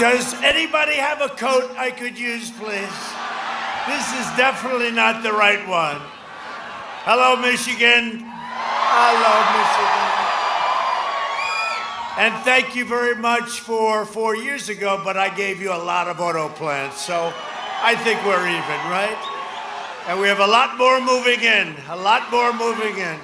Does anybody have a coat I could use, please? This is definitely not the right one. Hello, Michigan. Hello, Michigan. And thank you very much for 4 years ago, but I gave you a lot of auto plants, so I think we're even, right? And we have a lot more moving in, a lot more moving in.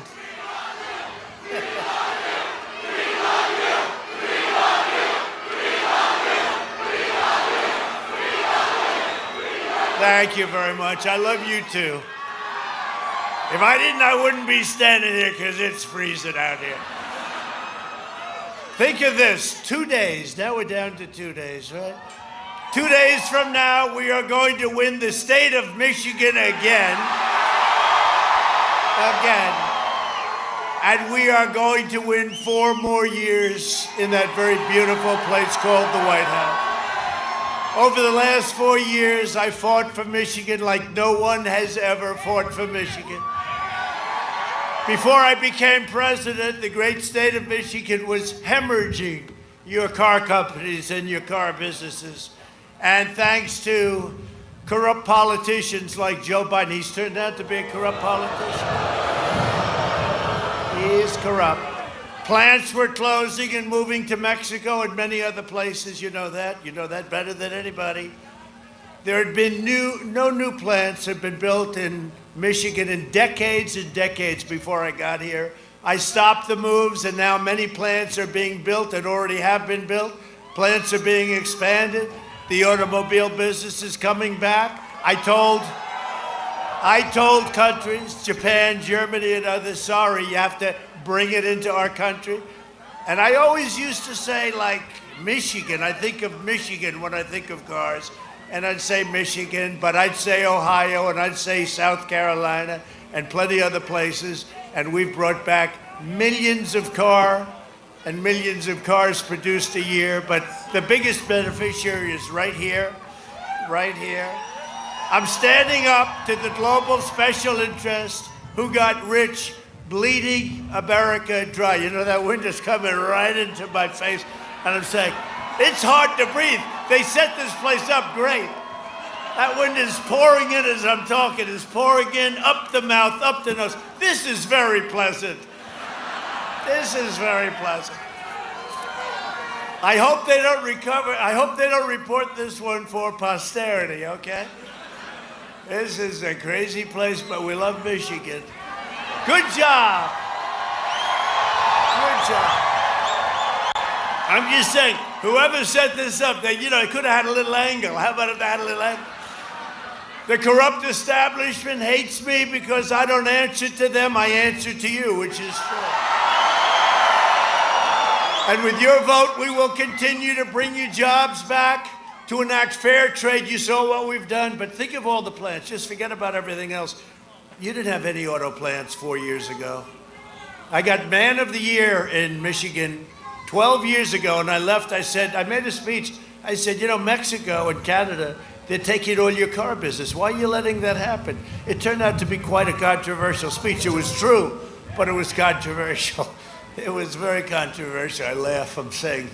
Thank you very much. I love you too. If I didn't, I wouldn't be standing here because it's freezing out here. Think of this, 2 days. Now we're down to 2 days, right? 2 days from now, we are going to win the state of Michigan again. Again. And we are going to win 4 more years in that very beautiful place called the White House. Over the last 4 years, I fought for Michigan like no one has ever fought for Michigan. Before I became president, the great state of Michigan was hemorrhaging your car companies and your car businesses. And thanks to corrupt politicians like Joe Biden, he's turned out to be a corrupt politician. He is corrupt. Plants were closing and moving to Mexico and many other places. You know that. You know that better than anybody. There had been no new plants had been built in Michigan in decades and decades before I got here. I stopped the moves, and now many plants are being built and already have been built. Plants are being expanded. The automobile business is coming back. I told countries, Japan, Germany, and others, sorry, you have to bring it into our country. And I always used to say, like, Michigan. I think of Michigan when I think of cars. And I'd say Michigan, but I'd say Ohio, and I'd say South Carolina, and plenty other places. And we've brought back millions of cars produced a year. But the biggest beneficiary is right here, right here. I'm standing up to the global special interest who got rich bleeding America dry. You know, that wind is coming right into my face. And I'm saying, it's hard to breathe. They set this place up great. That wind is pouring in as I'm talking. It's pouring in up the mouth, up the nose. This is very pleasant. This is very pleasant. I hope they don't recover. I hope they don't report this one for posterity, okay? This is a crazy place, but we love Michigan. Good job. Good job. I'm just saying, whoever set this up, they could have had a little angle. How about if they had a little angle? The corrupt establishment hates me because I don't answer to them, I answer to you, which is true. And with your vote, we will continue to bring you jobs back, to enact fair trade. You saw what we've done, but think of all the plants. Just forget about everything else. You didn't have any auto plants 4 years ago. I got Man of the Year in Michigan 12 years ago, and I left. I made a speech. I said, Mexico and Canada, they're taking all your car business. Why are you letting that happen? It turned out to be quite a controversial speech. It was true, but it was controversial. It was very controversial. I laugh. I'm saying,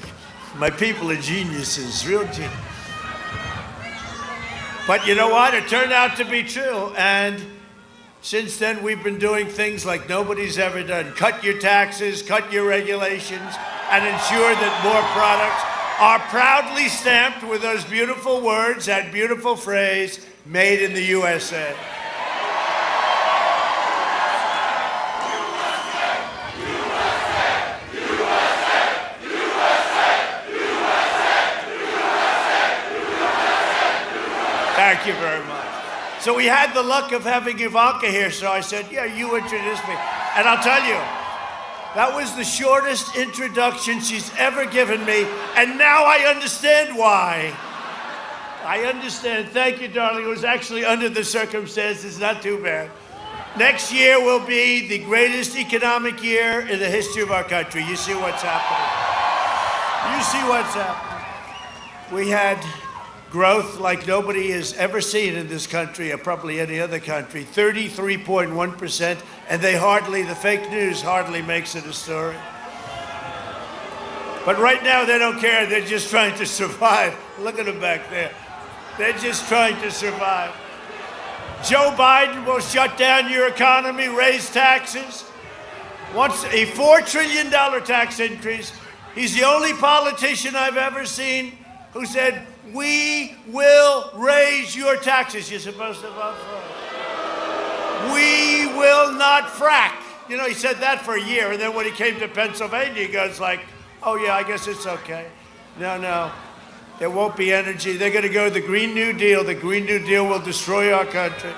my people are geniuses, real geniuses. But you know what? It turned out to be true. And since then, we've been doing things like nobody's ever done. Cut your taxes, cut your regulations, and ensure that more products are proudly stamped with those beautiful words, that beautiful phrase, made in the USA. Thank you very much. So we had the luck of having Ivanka here, so I said, yeah, you introduced me. And I'll tell you, that was the shortest introduction she's ever given me, and now I understand why. I understand. Thank you, darling. It was actually under the circumstances, not too bad. Next year will be the greatest economic year in the history of our country. You see what's happening. You see what's happening. We had growth like nobody has ever seen in this country or probably any other country, 33.1%, and the fake news hardly makes it a story. But right now, they don't care. They're just trying to survive. Look at them back there. They're just trying to survive. Joe Biden will shut down your economy, raise taxes. Wants a $4 trillion tax increase. He's the only politician I've ever seen who said, we will raise your taxes. You're supposed to vote for it. We will not frack. You know, he said that for a year, and then when he came to Pennsylvania, he goes like, oh yeah, I guess it's okay. No, there won't be energy. They're going to go the Green New Deal. The Green New Deal will destroy our country.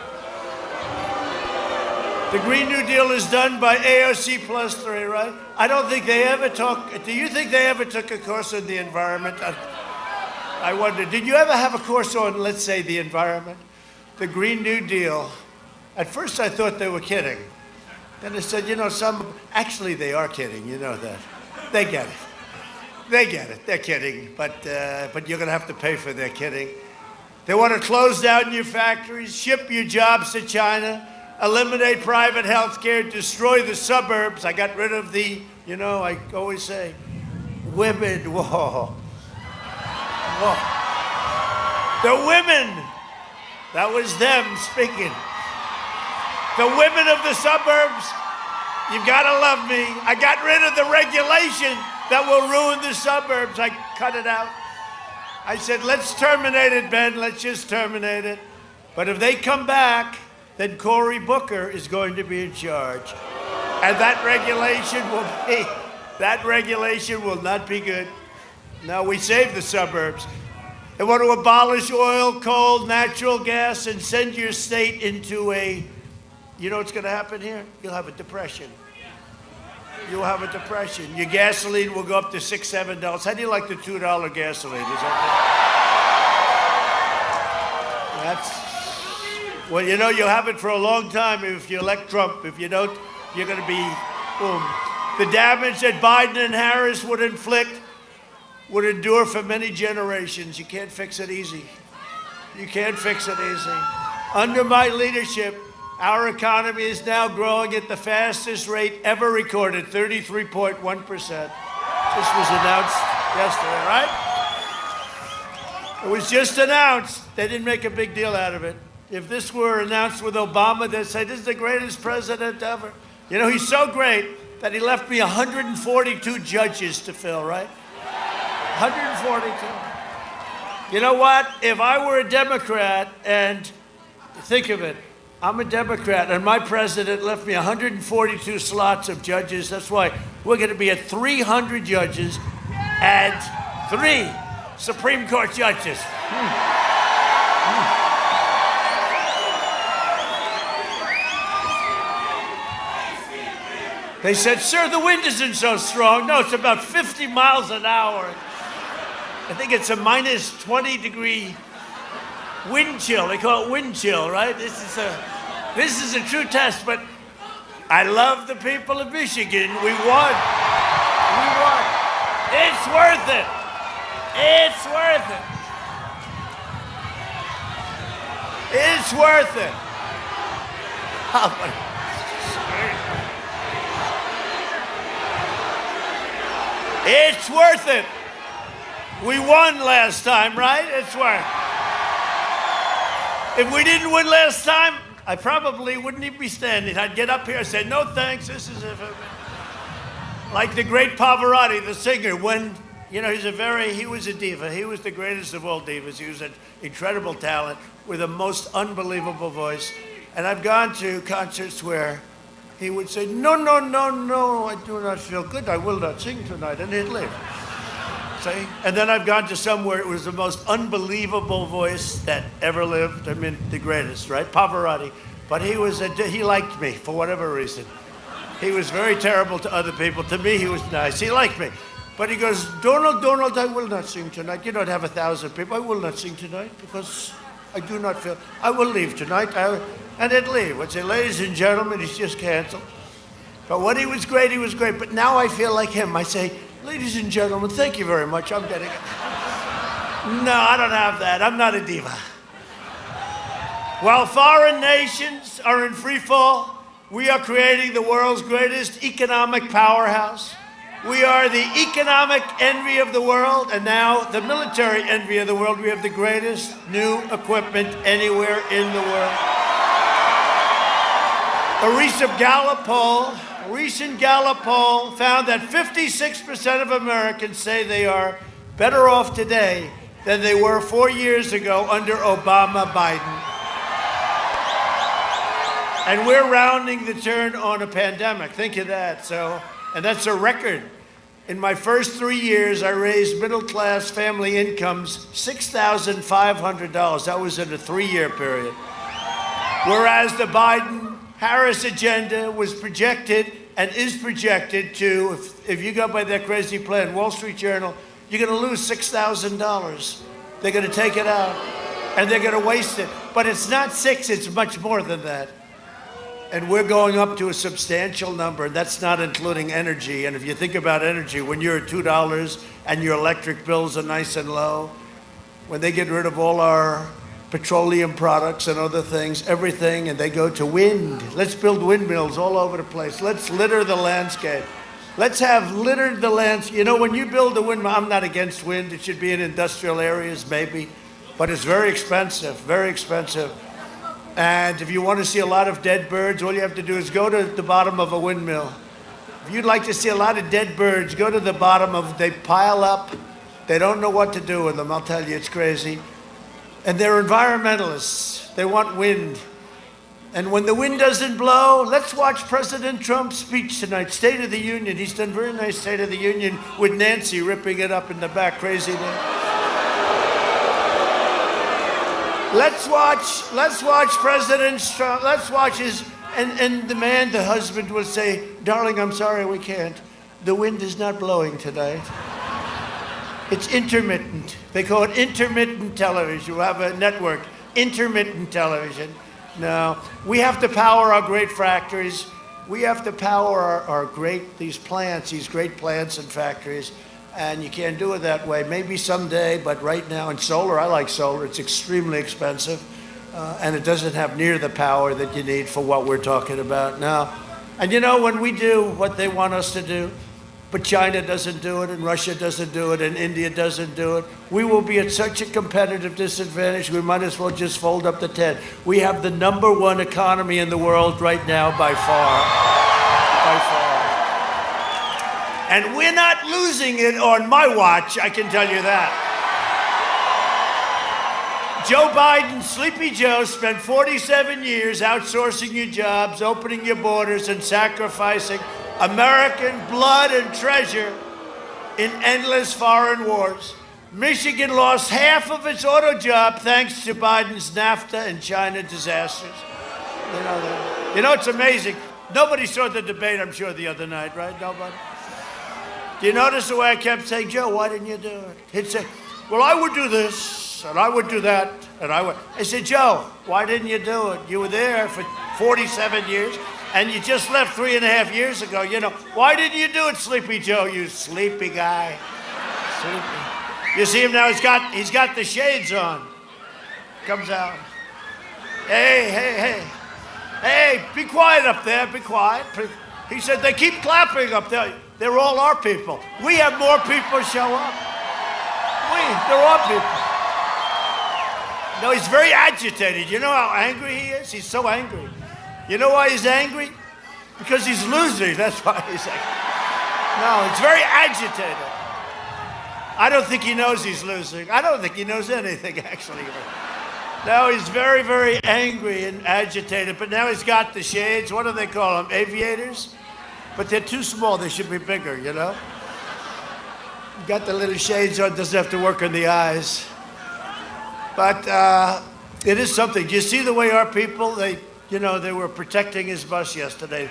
The Green New Deal is done by AOC plus 3, right? I don't think they ever do you think they ever took a course on the environment? I wonder, did you ever have a course on, let's say, the environment? The Green New Deal. At first I thought they were kidding. Then I said, you know, actually they are kidding, you know that. They get it. They get it. They're kidding, but you're going to have to pay for their kidding. They want to close down your factories, ship your jobs to China, eliminate private health care, destroy the suburbs. I got rid of the, you know, I always say, women, whoa. The women, that was them speaking. The women of the suburbs, you've got to love me. I got rid of the regulation that will ruin the suburbs. I cut it out. I said, let's terminate it, Ben. Let's just terminate it. But if they come back, then Cory Booker is going to be in charge. And that regulation will not be good. No, we save the suburbs. They want to abolish oil, coal, natural gas, and send your state into you know what's going to happen here? You'll have a depression. You'll have a depression. Your gasoline will go up to $6, $7. How do you like the $2 gasoline? Is that well, you know, you'll have it for a long time if you elect Trump. If you don't, you're going to be, boom. The damage that Biden and Harris would inflict would endure for many generations. You can't fix it easy. You can't fix it easy. Under my leadership, our economy is now growing at the fastest rate ever recorded, 33.1%. This was announced yesterday, right? It was just announced. They didn't make a big deal out of it. If this were announced with Obama, they'd say, this is the greatest president ever. You know, he's so great that he left me 142 judges to fill, right? 142. You know what? If I were a Democrat, and think of it, I'm a Democrat, and my president left me 142 slots of judges. That's why we're going to be at 300 judges and 3 Supreme Court judges. They said, sir, the wind isn't so strong. No, it's about 50 miles an hour. I think it's a minus 20-degree wind chill. They call it wind chill, right? This is a true test, but I love the people of Michigan. We won. We won. It's worth it. It's worth it. It's worth it. It's worth it. We won last time, right? It's worth it. If we didn't win last time, I probably wouldn't even be standing. I'd get up here and say, no thanks, this is like the great Pavarotti, the singer, when, you know, he was a diva. He was the greatest of all divas. He was an incredible talent with a most unbelievable voice. And I've gone to concerts where he would say, no, no, no, no, I do not feel good. I will not sing tonight, and he'd leave. See? And then I've gone to some where it was the most unbelievable voice that ever lived. I mean, the greatest, right? Pavarotti. But he liked me for whatever reason. He was very terrible to other people. To me, he was nice. He liked me. But he goes, Donald, I will not sing tonight. You don't have 1,000 people. I will not sing tonight because I do not feel, I will leave tonight. And he'd leave. I'd say, ladies and gentlemen, he's just canceled. But when he was great, he was great. But now I feel like him. I say, ladies and gentlemen, thank you very much. I'm getting it. No, I don't have that. I'm not a diva. While foreign nations are in free fall, we are creating the world's greatest economic powerhouse. We are the economic envy of the world, and now the military envy of the world. We have the greatest new equipment anywhere in the world. A recent Gallup poll found that 56% of Americans say they are better off today than they were 4 years ago under Obama-Biden. And we're rounding the turn on a pandemic. Think of that. And that's a record. In my first 3 years, I raised middle-class family incomes $6,500. That was in a 3-year period. Whereas the Biden-Harris agenda was projected and is projected to, if you go by that crazy plan, Wall Street Journal, you're going to lose $6,000. They're going to take it out, and they're going to waste it. But it's not 6, it's much more than that. And we're going up to a substantial number, and that's not including energy. And if you think about energy, when you're at $2 and your electric bills are nice and low, when they get rid of all our petroleum products and other things, everything, and they go to wind. Let's build windmills all over the place. Let's litter the landscape. Let's have littered the landscape. You know, when you build a windmill, I'm not against wind. It should be in industrial areas, maybe. But it's very expensive, very expensive. And if you want to see a lot of dead birds, all you have to do is go to the bottom of a windmill. If you'd like to see a lot of dead birds, go to the bottom of, they pile up. They don't know what to do with them. I'll tell you, it's crazy. And they're environmentalists. They want wind. And when the wind doesn't blow, let's watch President Trump's speech tonight, State of the Union. He's done very nice State of the Union with Nancy ripping it up in the back. Crazy day. Let's watch President Trump. Let's watch his, and the man, the husband, will say, "Darling, I'm sorry, we can't. The wind is not blowing tonight. It's intermittent." They call it intermittent television. We'll have a network, intermittent television. No, we have to power our great factories. We have to power these great plants and factories. And you can't do it that way. Maybe someday, but right now, in solar, I like solar. It's extremely expensive, and it doesn't have near the power that you need for what we're talking about now. And you know, when we do what they want us to do, but China doesn't do it, and Russia doesn't do it, and India doesn't do it, we will be at such a competitive disadvantage, we might as well just fold up the tent. We have the #1 economy in the world right now by far. By far. And we're not losing it on my watch, I can tell you that. Joe Biden, Sleepy Joe, spent 47 years outsourcing your jobs, opening your borders, and sacrificing American blood and treasure in endless foreign wars. Michigan lost half of its auto job thanks to Biden's NAFTA and China disasters. You know, it's amazing. Nobody saw the debate, I'm sure, the other night, right? Nobody? Do you notice the way I kept saying, "Joe, why didn't you do it?" He'd say, "Well, I would do this, and I would do that, and I would." I said, "Joe, why didn't you do it? You were there for 47 years, and you just left 3.5 years ago. You know, why didn't you do it, Sleepy Joe, you sleepy guy?" Sleepy. You see him now, he's got the shades on. Comes out. Hey, be quiet up there, be quiet. He said, "They keep clapping up there. They're all our people. We have more people show up. They're our people." No, he's very agitated. You know how angry he is? He's so angry. You know why he's angry? Because he's losing. That's why he's angry. No, he's very agitated. I don't think he knows he's losing. I don't think he knows anything, actually. No, he's very, very angry and agitated. But now he's got the shades. What do they call them? Aviators? But they're too small. They should be bigger, you know? Got the little shades on. Doesn't have to work on the eyes. But it is something. Do you see the way our people, they were protecting his bus yesterday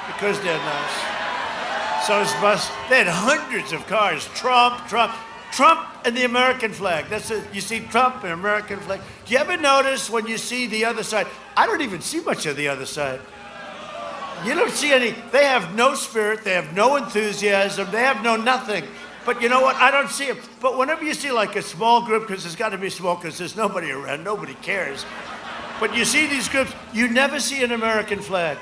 because they're nice. So his bus, they had hundreds of cars. Trump and the American flag. That's it. You see Trump and American flag. Do you ever notice when you see the other side? I don't even see much of the other side. You don't see any. They have no spirit. They have no enthusiasm. They have no nothing. But you know what? I don't see it. But whenever you see like a small group, because there's got to be small, because there's nobody around, nobody cares. But you see these groups, you never see an American flag.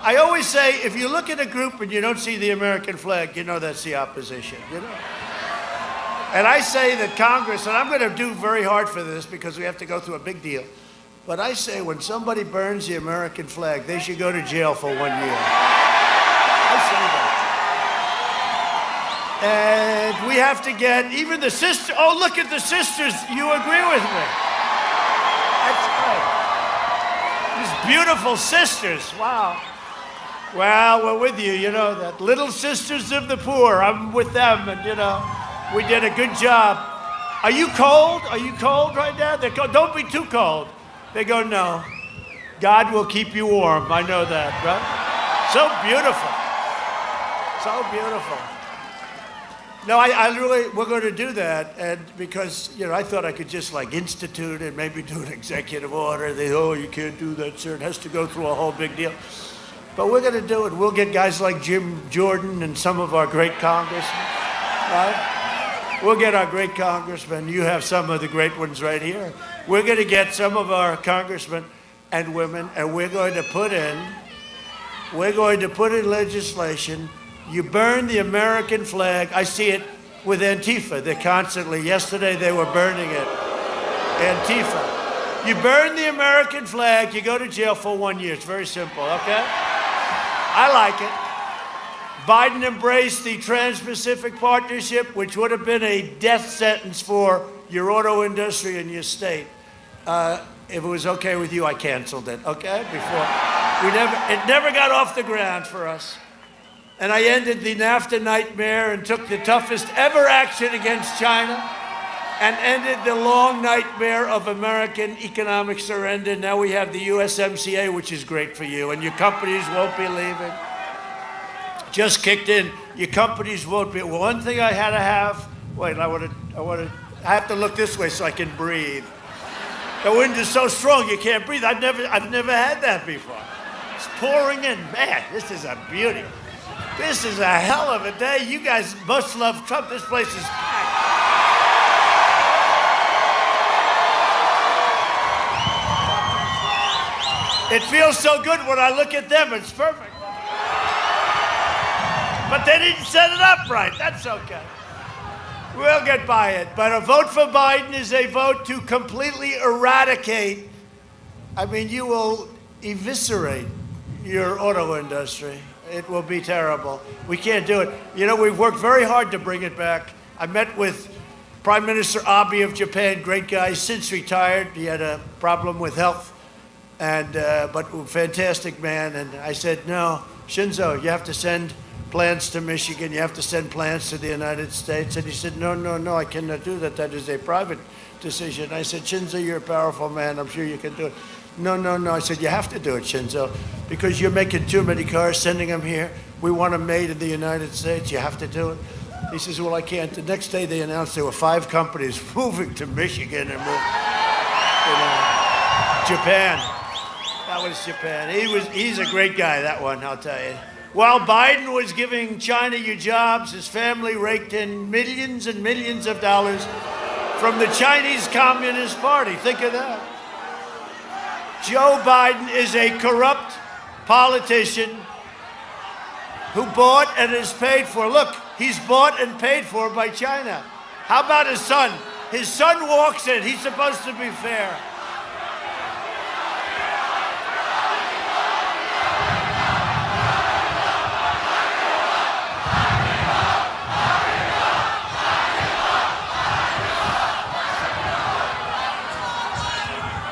I always say, if you look at a group and you don't see the American flag, you know that's the opposition, you know? And I say that Congress, and I'm going to do very hard for this because we have to go through a big deal, but I say when somebody burns the American flag, they should go to jail for 1 year. I say that. And we have to get even the sisters. Oh, look at the sisters. You agree with me? That's right. These beautiful sisters. Wow. Well, we're with you, you know, that little sisters of the poor. I'm with them, and, you know, we did a good job. Are you cold? Are you cold right now? They go, don't be too cold. They go, no. God will keep you warm. I know that, right? So beautiful. So beautiful. No, I really, we're going to do that, and because, you know, I thought I could just like institute it, maybe do an executive order. They, oh, you can't do that, sir. It has to go through a whole big deal. But we're going to do it. We'll get guys like Jim Jordan and some of our great congressmen, right? We'll get our great congressmen. You have some of the great ones right here. We're going to get some of our congressmen and women, and we're going to put in legislation. You burn the American flag. I see it with Antifa. They're constantly, yesterday they were burning it. Antifa. You burn the American flag, you go to jail for 1 year. It's very simple, okay? I like it. Biden embraced the Trans-Pacific Partnership, which would have been a death sentence for your auto industry in your state. If it was okay with you, I canceled it, okay? It never got off the ground for us. And I ended the NAFTA nightmare and took the toughest ever action against China and ended the long nightmare of American economic surrender. Now we have the USMCA, which is great for you, and your companies won't be leaving. Just kicked in. Your companies won't be. One thing I had to have. Wait, I have to look this way so I can breathe. The wind is so strong you can't breathe. I've never had that before. It's pouring in. Man, this is a beauty. This is a hell of a day. You guys must love Trump. This place is packed. It feels so good when I look at them. It's perfect. But they didn't set it up right. That's okay. We'll get by it. But a vote for Biden is a vote to completely eradicate. I mean, you will eviscerate your auto industry. It will be terrible. We can't do it. You know, we've worked very hard to bring it back. I met with Prime Minister Abe of Japan, great guy, since retired. He had a problem with health, but fantastic man. And I said, no, Shinzo, you have to send plants to Michigan. You have to send plants to the United States. And he said, no, I cannot do that. That is a private decision. I said, Shinzo, you're a powerful man. I'm sure you can do it. No. I said, you have to do it, Shinzo, because you're making too many cars, sending them here. We want them made in the United States. You have to do it. He says, well, I can't. The next day they announced there were 5 companies moving to Michigan and Japan. That was Japan. He's a great guy, that one, I'll tell you. While Biden was giving China your jobs, his family raked in millions and millions of dollars from the Chinese Communist Party. Think of that. Joe Biden is a corrupt politician who bought and is paid for. Look, he's bought and paid for by China. How about his son? His son walks in. He's supposed to be fair.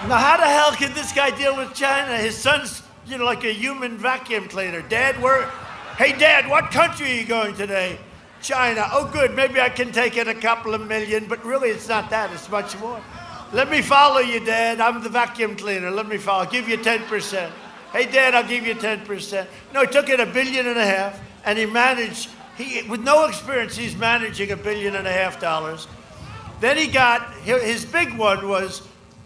Now, how the hell can this guy deal with China? His son's, like a human vacuum cleaner. Hey, Dad, what country are you going today? China. Oh, good. Maybe I can take in a couple of million, but really it's not that. It's much more. Let me follow you, Dad. I'm the vacuum cleaner. Let me follow. I'll give you 10%. Hey, Dad, I'll give you 10%. No, he took in $1.5 billion, and with no experience, he's managing $1.5 billion. Then his big one was,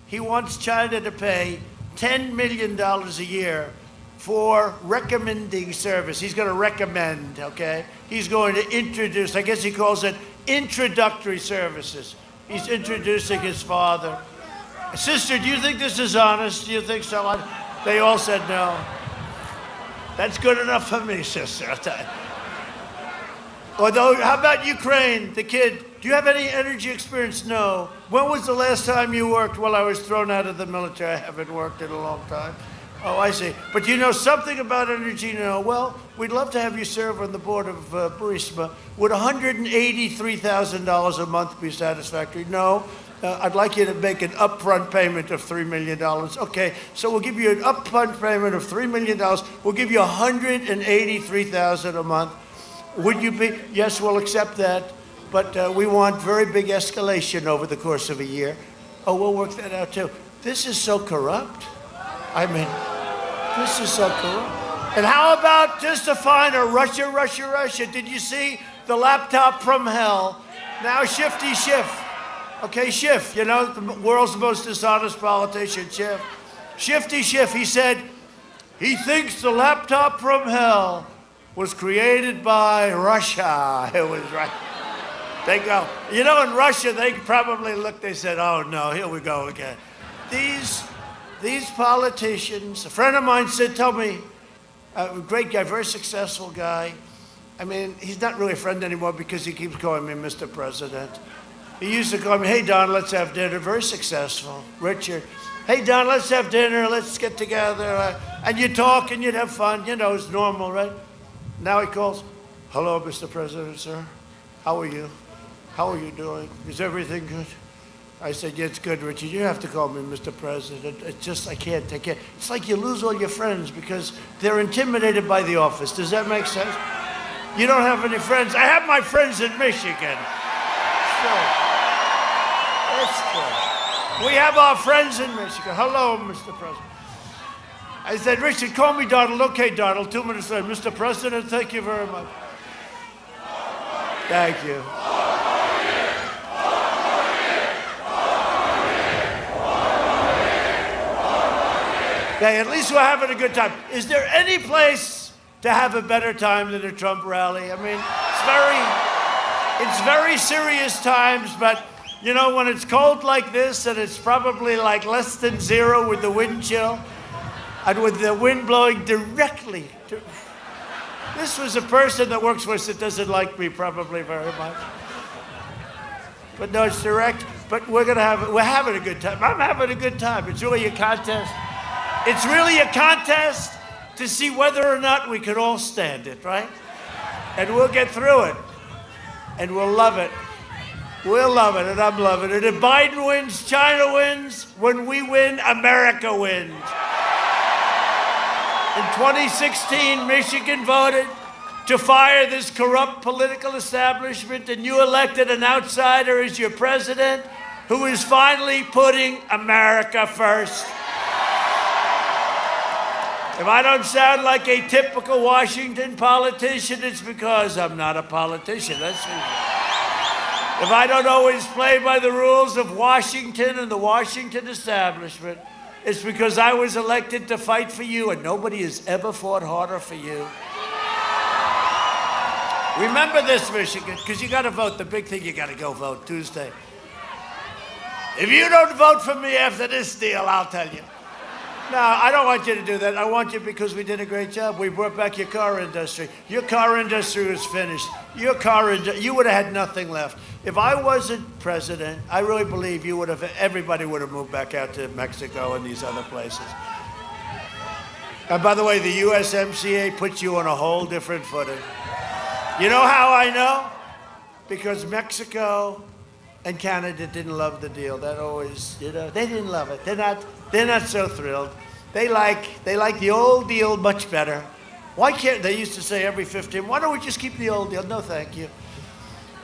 he wants China to pay $10 million a year for recommending service. He's going to recommend, okay? He's going to introduce, I guess he calls it introductory services. He's introducing his father. Sister, do you think this is honest? Do you think so? They all said no. That's good enough for me, sister. I'll tell you. Although, how about Ukraine, the kid? Do you have any energy experience? No. When was the last time you worked? Well, I was thrown out of the military. I haven't worked in a long time. Oh, I see. But you know something about energy? No. Well, we'd love to have you serve on the board of Burisma. Would $183,000 a month be satisfactory? No. I'd like you to make an upfront payment of $3 million. Okay, so we'll give you an upfront payment of $3 million. We'll give you $183,000 a month. Would you be? Yes, we'll accept that. But we want very big escalation over the course of a year. Oh, we'll work that out too. This is so corrupt. I mean, this is so corrupt. And how about just to find a Russia? Did you see the laptop from hell? Now Shifty Schiff. Okay, Schiff, you know, the world's most dishonest politician, Schiff. Shifty Schiff, he said, he thinks the laptop from hell was created by Russia. It was right. They go, you know, in Russia, they probably looked, they said, oh no, here we go again. These politicians, a friend of mine said, tell me, a great guy, very successful guy. I mean, he's not really a friend anymore because he keeps calling me Mr. President. He used to call me, hey, Don, let's have dinner. Very successful. Richard, hey, Don, let's have dinner. Let's get together. And you talk and you'd have fun. You know, it's normal, right? Now he calls, hello, Mr. President, sir. How are you? How are you doing? Is everything good? I said, yeah, it's good, Richard. You have to call me Mr. President. It's just, I can't take it. It's like you lose all your friends because they're intimidated by the office. Does that make sense? You don't have any friends. I have my friends in Michigan. That's true. We have our friends in Michigan. Hello, Mr. President. I said, Richard, call me Donald. Okay, Donald. 2 minutes later, Mr. President, thank you very much. Thank you. Okay, at least we're having a good time. Is there any place to have a better time than a Trump rally? I mean, it's very serious times, but you know, when it's cold like this and it's probably like less than zero with the wind chill and with the wind blowing directly to... This was a person that works for us that doesn't like me probably very much. But no, it's direct. But we're having a good time. I'm having a good time. It's really a contest. It's really a contest to see whether or not we can all stand it, right? And we'll get through it. And we'll love it. We'll love it, and I'm loving it. If Biden wins, China wins. When we win, America wins. In 2016, Michigan voted to fire this corrupt political establishment, and you elected an outsider as your president who is finally putting America first. If I don't sound like a typical Washington politician, it's because I'm not a politician. That's what if I don't always play by the rules of Washington and the Washington establishment, it's because I was elected to fight for you, and nobody has ever fought harder for you. Remember this, Michigan, because you got to vote. The big thing, you got to go vote Tuesday. If you don't vote for me after this deal, I'll tell you. No, I don't want you to do that. I want you because we did a great job. We brought back your car industry. Your car industry was finished. You would have had nothing left. If I wasn't president, I really believe everybody would have moved back out to Mexico and these other places. And by the way, the USMCA puts you on a whole different footing. You know how I know? Because Mexico and Canada didn't love the deal. That always, they didn't love it. They're not so thrilled. They like the old deal much better. Why can't they used to say every 15? Why don't we just keep the old deal? No, thank you.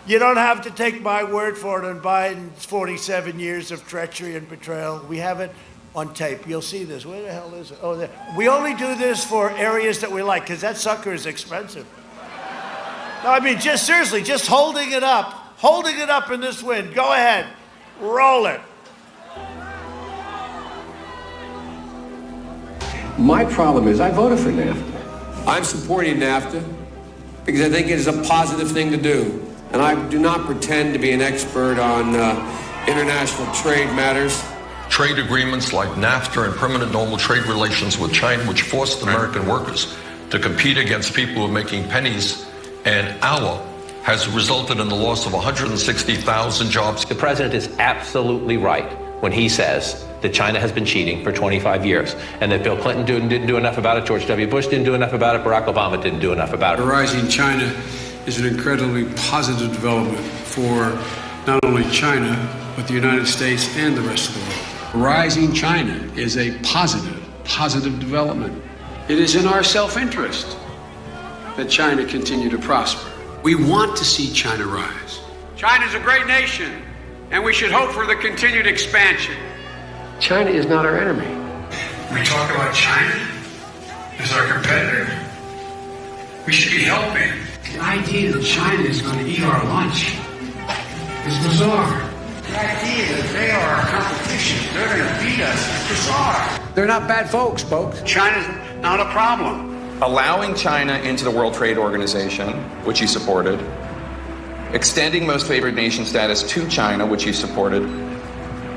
You don't have to take my word for it on Biden's 47 years of treachery and betrayal. We have it on tape. You'll see this. Where the hell is it? Oh, there. We only do this for areas that we like because that sucker is expensive. No, I mean, just seriously, just holding it up in this wind. Go ahead. Roll it. My problem is I voted for NAFTA. I'm supporting NAFTA because I think it is a positive thing to do. And I do not pretend to be an expert on international trade matters. Trade agreements like NAFTA and permanent normal trade relations with China, which forced American workers to compete against people who are making pennies an hour has resulted in the loss of 160,000 jobs. The president is absolutely right when he says that China has been cheating for 25 years and that Bill Clinton didn't do enough about it, George W. Bush didn't do enough about it, Barack Obama didn't do enough about it. Rising China is an incredibly positive development for not only China, but the United States and the rest of the world. Rising China is a positive development. It is in our self-interest that China continue to prosper. We want to see China rise. China's a great nation, and we should hope for the continued expansion. China is not our enemy. We talk about China as our competitor. We should be helping. The idea that China is going to eat our lunch is bizarre. The idea that they are our competition, they're going to beat us, is bizarre. They're not bad folks. China's not a problem. Allowing China into the World Trade Organization, which he supported, extending most favored nation status to China, which he supported,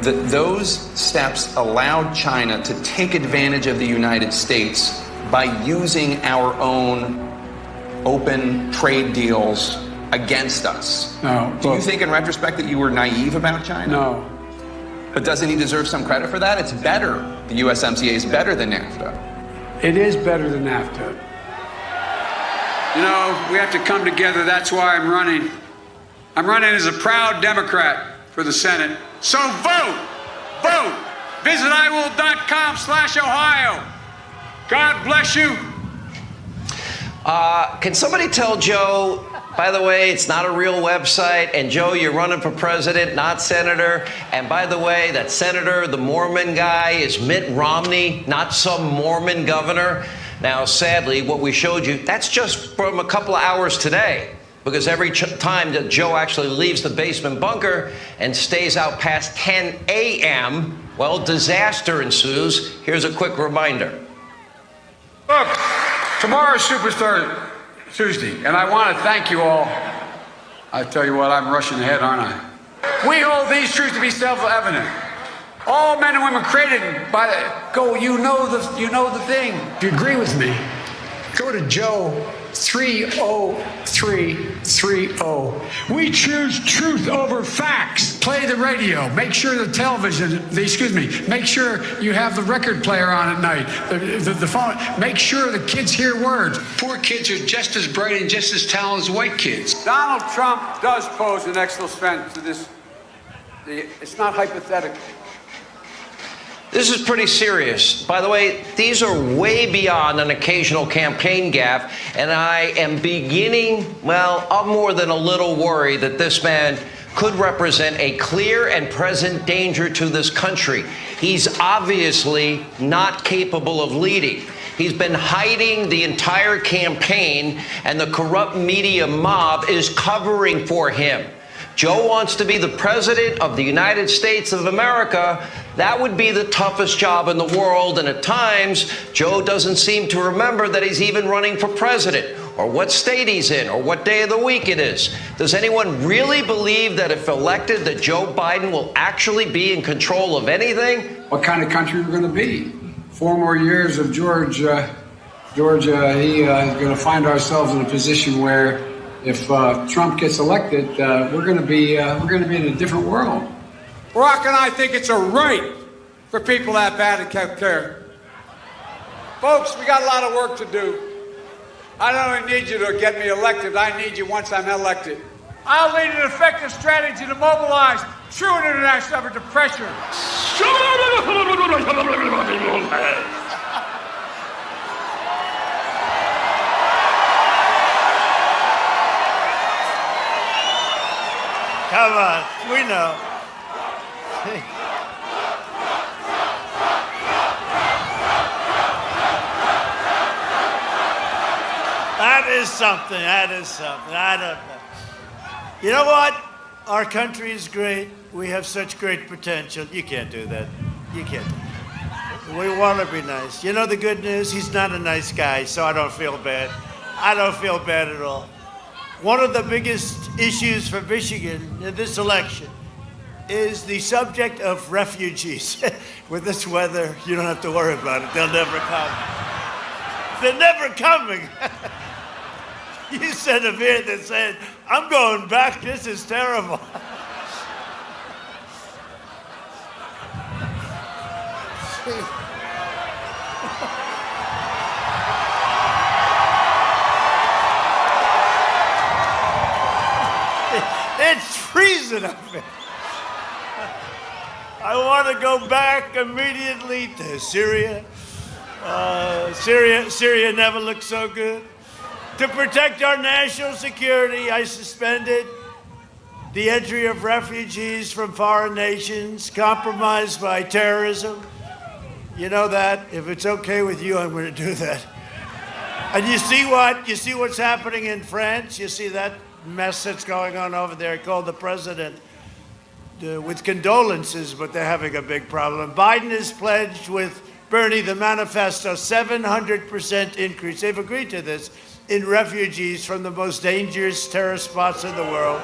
those steps allowed China to take advantage of the United States by using our own open trade deals against us. No. Do you think in retrospect that you were naive about China? No. But doesn't he deserve some credit for that? It's better. The USMCA is better than NAFTA. It is better than NAFTA. You know, we have to come together. That's why I'm running. I'm running as a proud Democrat for the Senate. So vote! Vote! Visit iwill.com/Ohio. God bless you. Can somebody tell Joe, by the way, it's not a real website, and Joe, you're running for president, not senator, and by the way, that senator, the Mormon guy, is Mitt Romney, not some Mormon governor. Now, sadly, what we showed you, that's just from a couple of hours today, because every time that Joe actually leaves the basement bunker and stays out past 10 a.m., well, disaster ensues. Here's a quick reminder. Look, tomorrow's Superstar Tuesday, and I want to thank you all. I tell you what, I'm rushing ahead, aren't I? We hold these truths to be self-evident. All men and women created by the you know the thing. If you agree with me, go to Joe 30330. We choose truth over facts. Play the radio. Make sure the make sure you have the record player on at night. The phone. Make sure the kids hear words. Poor kids are just as bright and just as talented as white kids. Donald Trump does pose an extra threat to this. It's not hypothetical. This is pretty serious. By the way, these are way beyond an occasional campaign gaffe, and I am I'm more than a little worried that this man could represent a clear and present danger to this country. He's obviously not capable of leading. He's been hiding the entire campaign, and the corrupt media mob is covering for him. Joe wants to be the president of the United States of America. That would be the toughest job in the world, and at times, Joe doesn't seem to remember that he's even running for president, or what state he's in, or what day of the week it is. Does anyone really believe that if elected, that Joe Biden will actually be in control of anything? What kind of country we're going to be? 4 more years of Georgia, is going to find ourselves in a position where if Trump gets elected, we're going to be in a different world. Barack and I think it's a right for people to have bad health care. Folks, we got a lot of work to do. I don't only need you to get me elected, I need you once I'm elected. I'll lead an effective strategy to mobilize true international effort to pressure. Come on, we know. That is something. I don't know. You know what? Our country is great. We have such great potential. You can't do that. You can't. We want to be nice. You know the good news? He's not a nice guy, so I don't feel bad. I don't feel bad at all. One of the biggest issues for Michigan in this election is the subject of refugees. With this weather, you don't have to worry about it. They'll never come. They're never coming. You sent them here that said, I'm going back, this is terrible. It's freezing up here. I want to go back immediately to Syria. Syria never looked so good. To protect our national security, I suspended the entry of refugees from foreign nations compromised by terrorism. You know that. If it's okay with you, I'm going to do that. And you see what? You see what's happening in France? You see that mess that's going on over there? I called the president with condolences, but they're having a big problem. Biden has pledged with Bernie, the manifesto, 700% increase. They've agreed to this in refugees from the most dangerous terrorist spots in the world.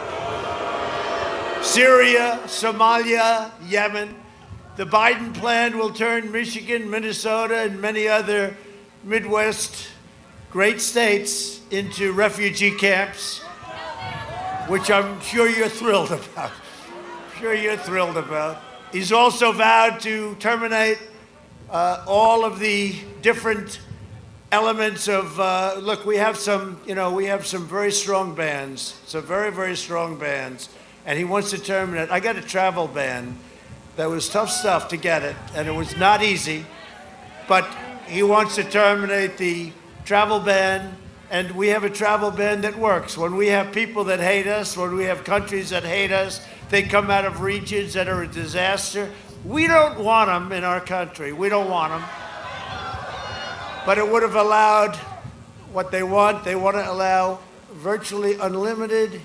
Syria, Somalia, Yemen. The Biden plan will turn Michigan, Minnesota, and many other Midwest great states into refugee camps, which I'm sure you're thrilled about. He's also vowed to terminate all of the different elements of, look, we have some very strong bans, some very, very strong bans, and he wants to terminate. I got a travel ban that was tough stuff to get it, and it was not easy, but he wants to terminate the travel ban, and we have a travel ban that works. When we have people that hate us, when we have countries that hate us, they come out of regions that are a disaster. We don't want them in our country. We don't want them. But it would have allowed what they want. They want to allow virtually unlimited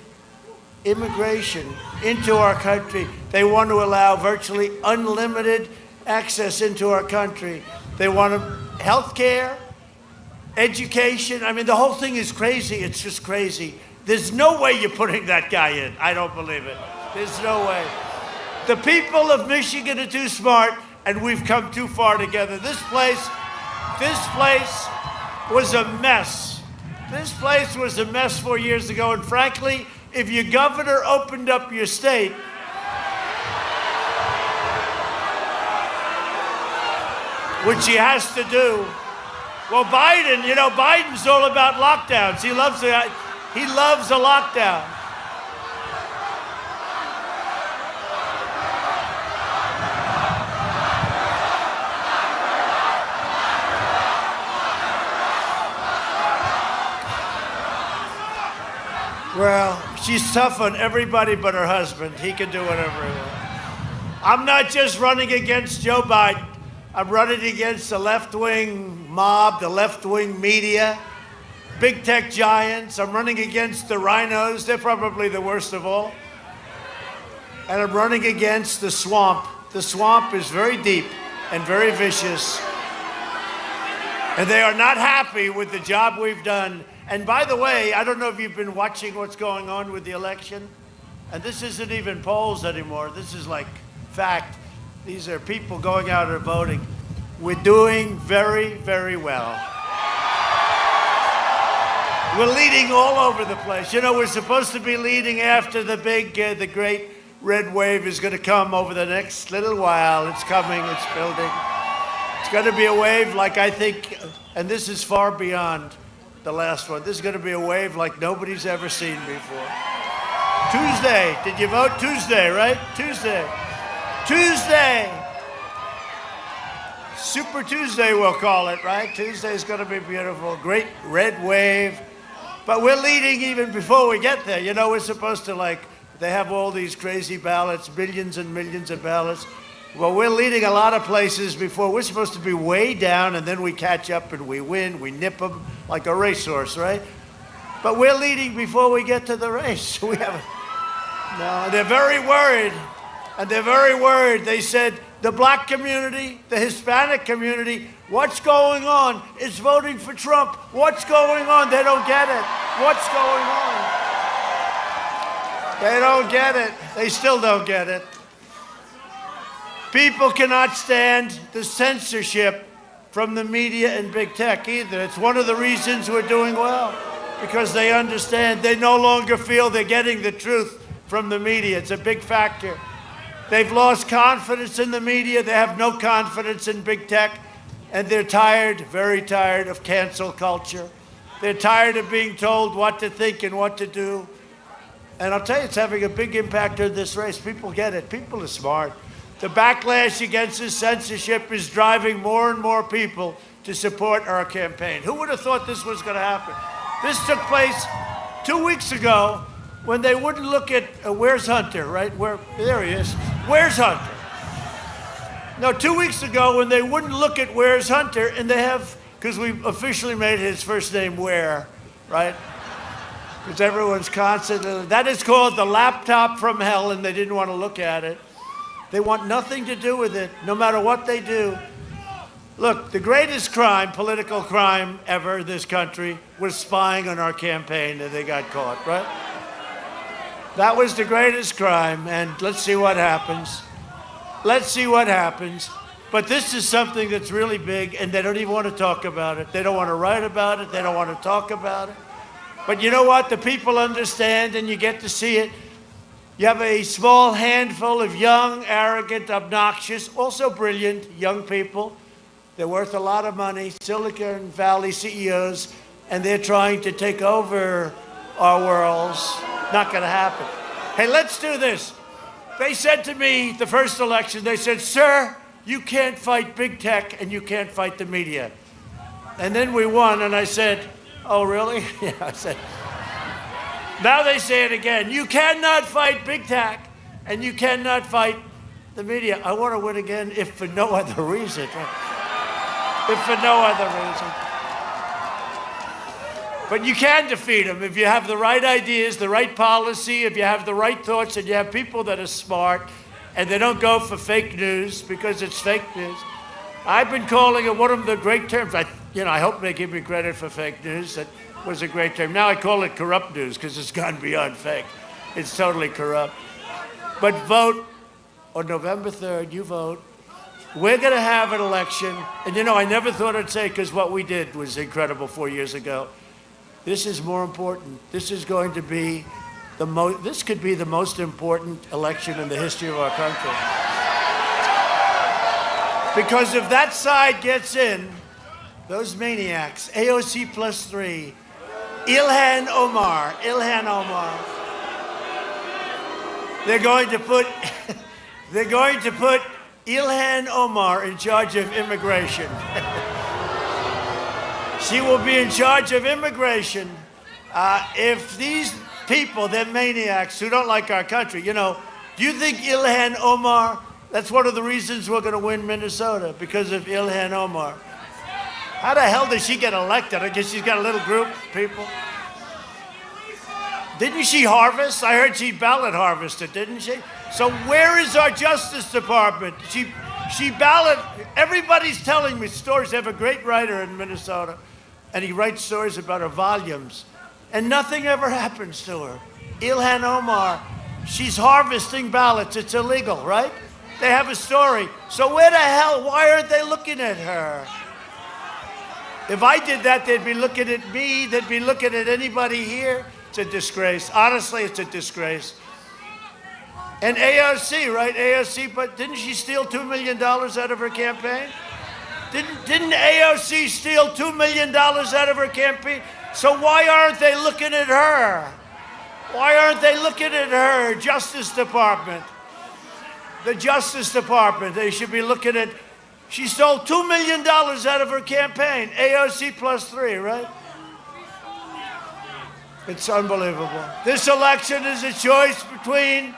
immigration into our country. They want to allow virtually unlimited access into our country. They want health care, education. I mean, the whole thing is crazy. It's just crazy. There's no way you're putting that guy in. I don't believe it. There's no way. The people of Michigan are too smart, and we've come too far together. This place was a mess. This place was a mess 4 years ago, and frankly, if your governor opened up your state, which he has to do, well, Biden's all about lockdowns. He loves a lockdown. Well, she's tough on everybody but her husband. He can do whatever he wants. I'm not just running against Joe Biden. I'm running against the left-wing mob, the left-wing media, big tech giants. I'm running against the rhinos. They're probably the worst of all. And I'm running against the swamp. The swamp is very deep and very vicious. And they are not happy with the job we've done. And by the way, I don't know if you've been watching what's going on with the election. And this isn't even polls anymore. This is like fact. These are people going out and voting. We're doing very, very well. We're leading all over the place. You know, we're supposed to be leading after the great red wave is going to come over the next little while. It's coming, it's building. It's going to be a wave like I think, and this is far beyond the last one. This is going to be a wave like nobody's ever seen before. Tuesday, did you vote? Tuesday, right? Tuesday. Super Tuesday, we'll call it, right? Tuesday's going to be beautiful. Great red wave. But we're leading even before we get there. You know, we're supposed to they have all these crazy ballots, millions and millions of ballots. Well, we're leading a lot of places before. We're supposed to be way down, and then we catch up and we win. We nip them like a racehorse, right? But we're leading before we get to the race. No, they're very worried. And they're very worried. They said, the black community, the Hispanic community, what's going on? It's voting for Trump. What's going on? They don't get it. What's going on? They don't get it. They still don't get it. People cannot stand the censorship from the media and big tech either. It's one of the reasons we're doing well, because they understand they no longer feel they're getting the truth from the media. It's a big factor. They've lost confidence in the media. They have no confidence in big tech. And they're tired, very tired of cancel culture. They're tired of being told what to think and what to do. And I'll tell you, it's having a big impact on this race. People get it. People are smart. The backlash against this censorship is driving more and more people to support our campaign. Who would have thought this was going to happen? This took place 2 weeks ago when they wouldn't look at, where's Hunter, right? There he is. Where's Hunter? No, 2 weeks ago when they wouldn't look at where's Hunter, and they have, because we officially made his first name Where, right? Because everyone's constantly, that is called the laptop from hell, and they didn't want to look at it. They want nothing to do with it, no matter what they do. Look, the greatest crime, political crime ever in this country was spying on our campaign, and they got caught, right? That was the greatest crime, and let's see what happens. Let's see what happens. But this is something that's really big, and they don't even want to talk about it. They don't want to write about it. They don't want to talk about it. But you know what? The people understand, and you get to see it. You have a small handful of young, arrogant, obnoxious, also brilliant young people. They're worth a lot of money, Silicon Valley CEOs, and they're trying to take over our worlds. Not going to happen. Hey, let's do this. They said to me the first election, they said, sir, you can't fight big tech and you can't fight the media. And then we won, and I said, oh, really? Yeah, I said. Now they say it again. You cannot fight big tech and you cannot fight the media. I want to win again, if for no other reason. If for no other reason. But you can defeat them if you have the right ideas, the right policy, if you have the right thoughts, and you have people that are smart, and they don't go for fake news because it's fake news. I've been calling it one of the great terms. I hope they give me credit for fake news. That was a great term. Now I call it corrupt news because it's gone beyond fake. It's totally corrupt. But vote on November 3rd. You vote. We're going to have an election. And I never thought I'd say, because what we did was incredible 4 years ago. This is more important. This is going to be this could be the most important election in the history of our country. Because if that side gets in, those maniacs, AOC plus 3, Ilhan Omar, they're going to put Ilhan Omar in charge of immigration. She will be in charge of immigration. If these people, they're maniacs who don't like our country, do you think Ilhan Omar, that's one of the reasons we're going to win Minnesota, because of Ilhan Omar. How the hell did she get elected? I guess she's got a little group of people. Didn't she harvest? I heard she ballot harvested, didn't she? So where is our Justice Department? She ballot, everybody's telling me stories. They have a great writer in Minnesota, and he writes stories about her volumes, and nothing ever happens to her. Ilhan Omar, she's harvesting ballots. It's illegal, right? They have a story. So why aren't they looking at her? If I did that, they'd be looking at me. They'd be looking at anybody here. It's a disgrace. Honestly, it's a disgrace. And AOC, right? AOC, but didn't she steal $2 million out of her campaign? Didn't AOC steal $2 million out of her campaign? So why aren't they looking at her? Why aren't they looking at her? Justice Department. The Justice Department. They should be looking at, she stole $2 million out of her campaign. AOC plus 3, right? It's unbelievable. This election is a choice between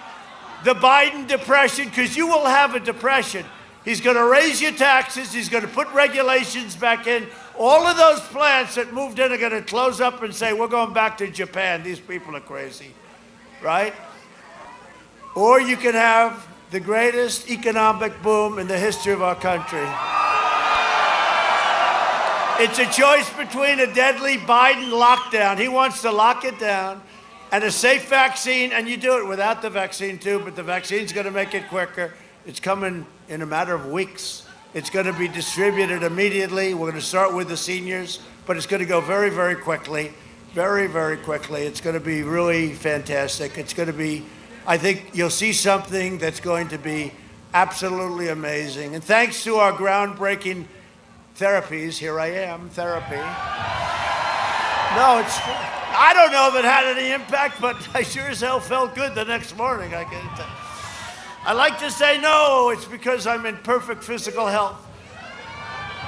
the Biden depression, because you will have a depression. He's going to raise your taxes. He's going to put regulations back in. All of those plants that moved in are going to close up and say, we're going back to Japan. These people are crazy, right? Or you can have the greatest economic boom in the history of our country. It's a choice between a deadly Biden lockdown. He wants to lock it down, and a safe vaccine, and you do it without the vaccine too, but the vaccine's going to make it quicker. It's coming in a matter of weeks. It's going to be distributed immediately. We're going to start with the seniors, but it's going to go very, very quickly. Very, very quickly. It's going to be really fantastic. It's going to be, I think you'll see something that's going to be absolutely amazing. And thanks to our groundbreaking therapies, here I am, therapy. No, I don't know if it had any impact, but I sure as hell felt good the next morning. I like to say no, it's because I'm in perfect physical health.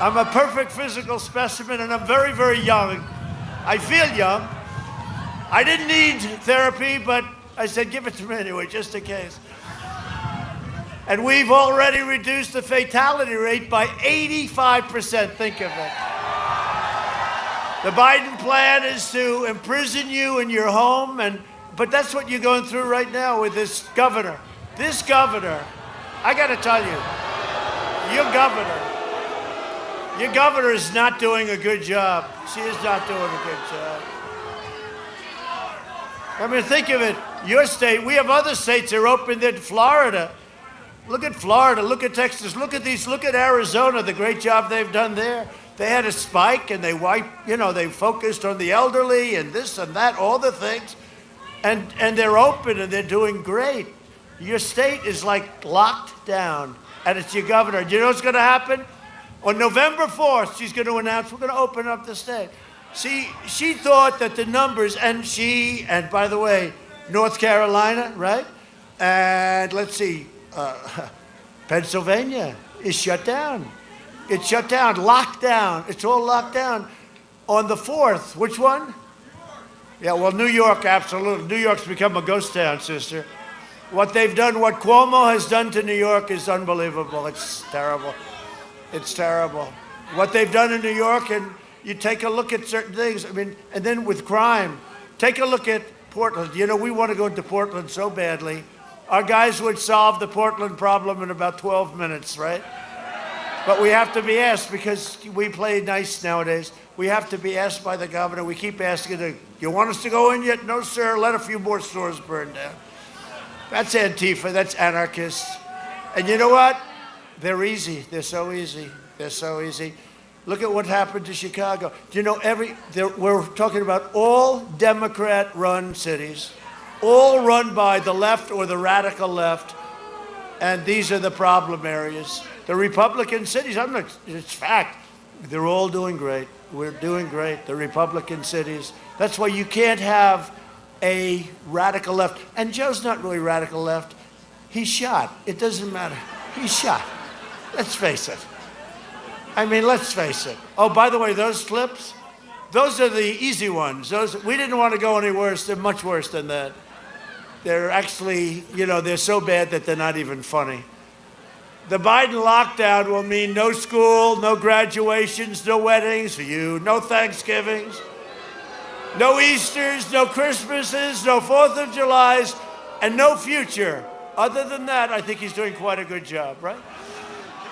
I'm a perfect physical specimen, and I'm very, very young. I feel young. I didn't need therapy, but I said, give it to me anyway, just in case. And we've already reduced the fatality rate by 85%. Think of it. The Biden plan is to imprison you in your home, but that's what you're going through right now with this governor. This governor, I got to tell you, your governor is not doing a good job. She is not doing a good job. I mean, think of it. Your state, we have other states that are open in Florida. Look at Florida, look at Texas, look at Arizona, the great job they've done there. They had a spike and they they focused on the elderly and this and that, all the things. And they're open and they're doing great. Your state is like locked down, and it's your governor. Do you know what's going to happen? On November 4th, she's going to announce we're going to open up the state. She thought that the numbers, and by the way, North Carolina, right? And let's see, Pennsylvania is shut down. It's shut down, locked down. It's all locked down. On the 4th, which one? Yeah, well, New York, absolutely. New York's become a ghost town, sister. What they've done, what Cuomo has done to New York is unbelievable. It's terrible. It's terrible. What they've done in New York, and you take a look at certain things, I mean, and then with crime, take a look at Portland. You know, we want to go into Portland so badly. Our guys would solve the Portland problem in about 12 minutes, right? But we have to be asked, because we play nice nowadays. We have to be asked by the governor. We keep asking, you want us to go in yet? No, sir. Let a few more stores burn down. That's Antifa. That's anarchists. And you know what? They're easy. They're so easy. They're so easy. Look at what happened to Chicago. Do you know we're talking about all Democrat-run cities, all run by the left or the radical left, and these are the problem areas. The Republican cities, it's fact, they're all doing great. We're doing great. The Republican cities. That's why you can't have a radical left. And Joe's not really radical left. He's shot. It doesn't matter. He's shot. Let's face it. I mean, let's face it. Oh, by the way, those clips, those are the easy ones. We didn't want to go any worse. They're much worse than that. They're actually, they're so bad that they're not even funny. The Biden lockdown will mean no school, no graduations, no weddings for you, no Thanksgivings, no Easters, no Christmases, no 4th of Julys, and no future. Other than that, I think he's doing quite a good job, right?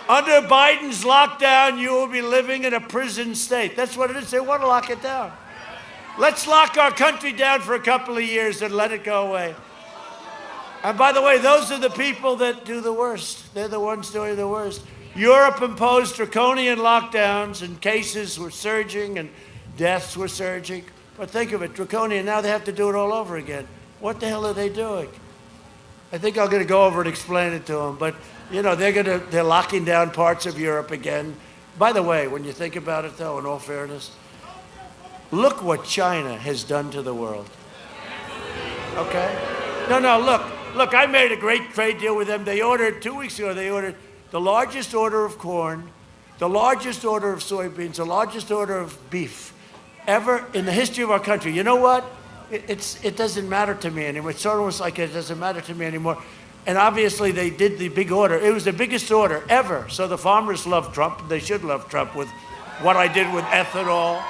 Under Biden's lockdown, you will be living in a prison state. That's what it is. They want to lock it down. Let's lock our country down for a couple of years and let it go away. And by the way, those are the people that do the worst. They're the ones doing the worst. Europe imposed draconian lockdowns, and cases were surging and deaths were surging. But think of it, draconian, now they have to do it all over again. What the hell are they doing? I think I'm going to go over and explain it to them. But, they're locking down parts of Europe again. By the way, when you think about it, though, in all fairness, look what China has done to the world. Okay? No, look, I made a great trade deal with them. They ordered, 2 weeks ago, the largest order of corn, the largest order of soybeans, the largest order of beef ever in the history of our country. You know what? It doesn't matter to me anymore. It's almost like it doesn't matter to me anymore. And obviously they did the big order. It was the biggest order ever. So the farmers love Trump. They should love Trump with what I did with ethanol.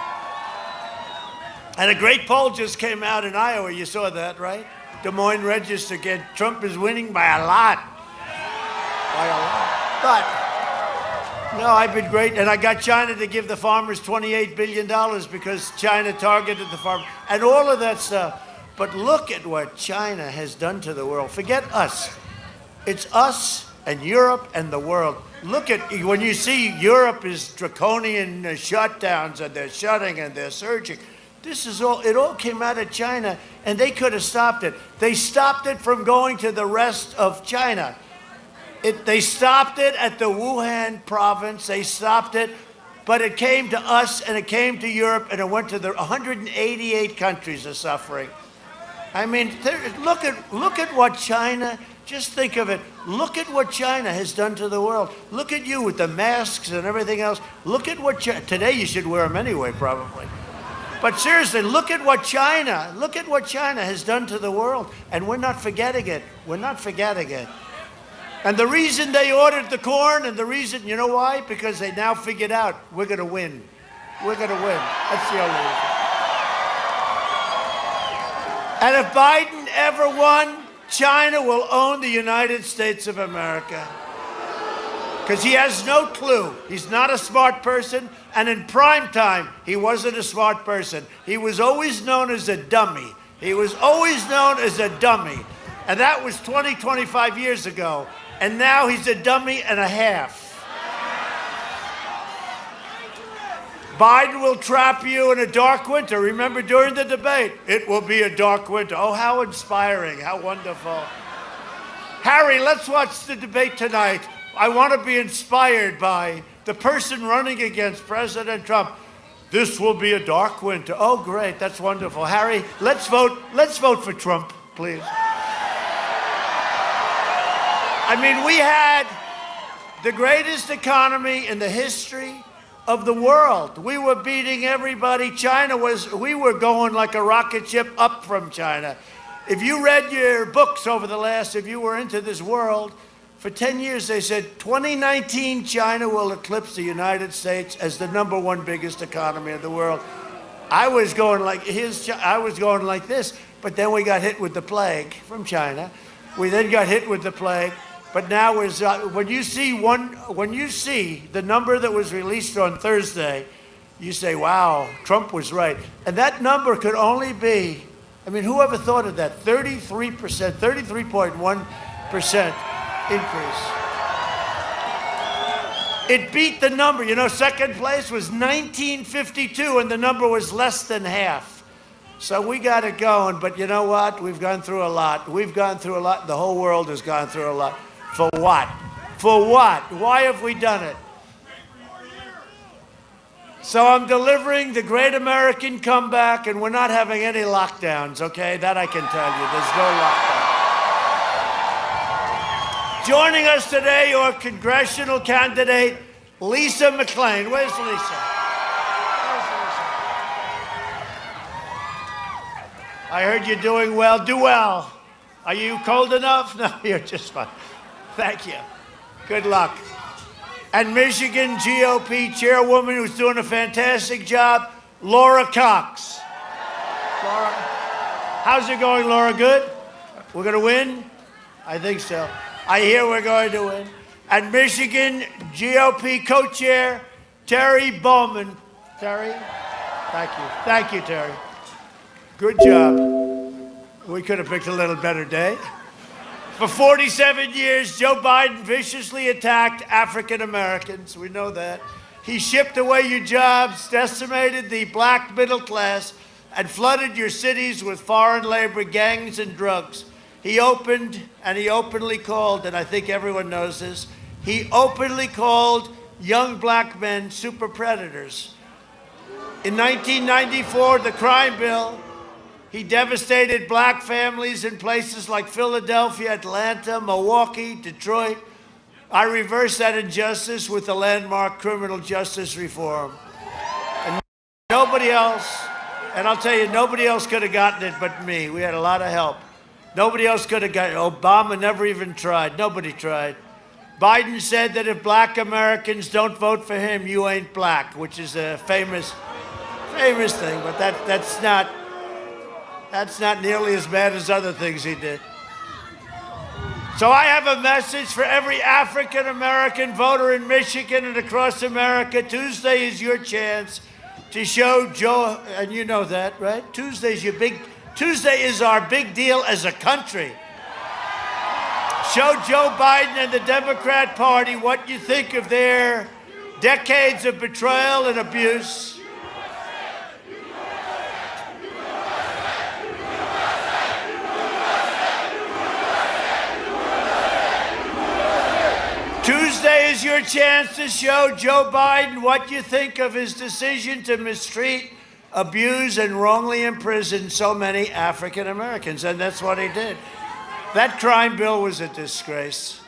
And a great poll just came out in Iowa. You saw that, right? Des Moines Register again. Trump is winning by a lot. But, no, I've been great. And I got China to give the farmers $28 billion because China targeted the farmers. And all of that stuff. But look at what China has done to the world. Forget us. It's us and Europe and the world. look at, when you see Europe is draconian shutdowns and they're shutting and they're surging, it all came out of China, and they could have stopped it. They stopped it from going to the rest of China. They stopped it at the Wuhan province. They stopped it, but it came to us and it came to Europe and it went to the 188 countries are suffering. I mean, look at what China. Just think of it. Look at what China has done to the world. Look at you with the masks and everything else. Look at what today you should wear them anyway, probably. But seriously, look at what China has done to the world, and we're not forgetting it. We're not forgetting it. And the reason they ordered the corn, and the reason, you know why? Because they now figured out we're going to win. We're going to win. That's the only reason. And if Biden ever won, China will own the United States of America. Because he has no clue. He's not a smart person. And in prime time, he wasn't a smart person. He was always known as a dummy. He was always known as a dummy. And that was 25 years ago. And now he's a dummy and a half. Biden will trap you in a dark winter. Remember during the debate, it will be a dark winter. Oh, how inspiring, how wonderful. Harry, let's watch the debate tonight. I want to be inspired by the person running against President Trump. This will be a dark winter. Oh, great. That's wonderful. Harry, let's vote. Let's vote for Trump, please. I mean, we had the greatest economy in the history of the world. We were beating everybody. We were going like a rocket ship up from China. If you read your books over if you were into this world, for 10 years, they said 2019 China will eclipse the United States as the #1 biggest economy in the world. I was going like this, but then we got hit with the plague from China. We then got hit with the plague, but now when you see the number that was released on Thursday, you say, "Wow, Trump was right." And that number could only be, I mean, whoever thought of that? 33%, 33.1% increase. It beat the number. You know, second place was 1952, and the number was less than half. So we got it going, but you know what? We've gone through a lot. We've gone through a lot. The whole world has gone through a lot. For what? For what? Why have we done it? So I'm delivering the great American comeback, and we're not having any lockdowns, okay? That I can tell you. There's no lockdown. Joining us today, your congressional candidate, Lisa McClain. Where's Lisa? I heard you're doing well. Do well. Are you cold enough? No, you're just fine. Thank you. Good luck. And Michigan GOP chairwoman who's doing a fantastic job, Laura Cox. Laura, how's it going, Laura? Good? We're going to win? I think so. I hear we're going to win. And Michigan GOP co-chair, Terry Bowman. Terry? Thank you. Thank you, Terry. Good job. We could have picked a little better day. For 47 years, Joe Biden viciously attacked African Americans. We know that. He shipped away your jobs, decimated the black middle class, and flooded your cities with foreign labor, gangs, and drugs. He opened and he openly called, and I think everyone knows this, he openly called young black men super predators. In 1994, the crime bill, he devastated black families in places like Philadelphia, Atlanta, Milwaukee, Detroit. I reversed that injustice with the landmark criminal justice reform. And nobody else, and I'll tell you, nobody else could have gotten it but me. We had a lot of help. Nobody else could have gotten it. Obama never even tried. Nobody tried. Biden said that if black Americans don't vote for him, you ain't black, which is a famous thing, but that's not nearly as bad as other things he did. So I have a message for every African American voter in Michigan and across America. Tuesday is your chance to show Joe, and you know that, right? Tuesday is our big deal as a country. Show Joe Biden and the Democrat Party what you think of their decades of betrayal and abuse. Tuesday is your chance to show Joe Biden what you think of his decision to mistreat, abuse, and wrongly imprison so many African Americans. And that's what he did. That crime bill was a disgrace.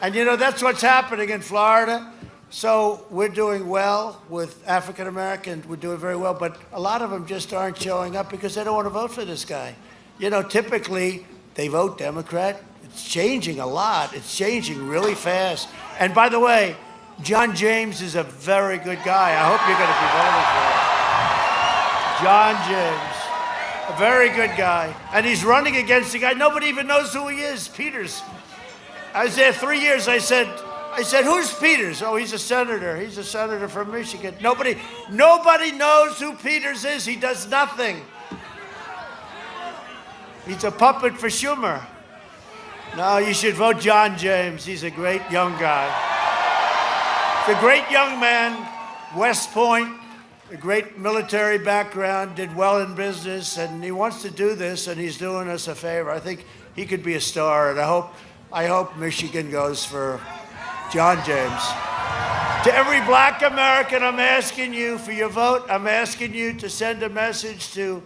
And you know, that's what's happening in Florida. So we're doing well with African Americans. We're doing very well. But a lot of them just aren't showing up because they don't want to vote for this guy. You know, typically they vote Democrat. It's changing a lot. It's changing really fast. And by the way, John James is a very good guy. I hope you're going to be voting for him. John James, a very good guy. And he's running against a guy nobody even knows who he is, Peters. I was there 3 years. I said, who's Peters? Oh, he's a senator. He's a senator from Michigan. Nobody knows who Peters is. He does nothing. He's a puppet for Schumer. No, you should vote John James. He's a great young guy. He's a great young man, West Point, a great military background, did well in business, and he wants to do this, and he's doing us a favor. I think he could be a star, and I hope Michigan goes for John James. To every black American, I'm asking you for your vote. I'm asking you to send a message to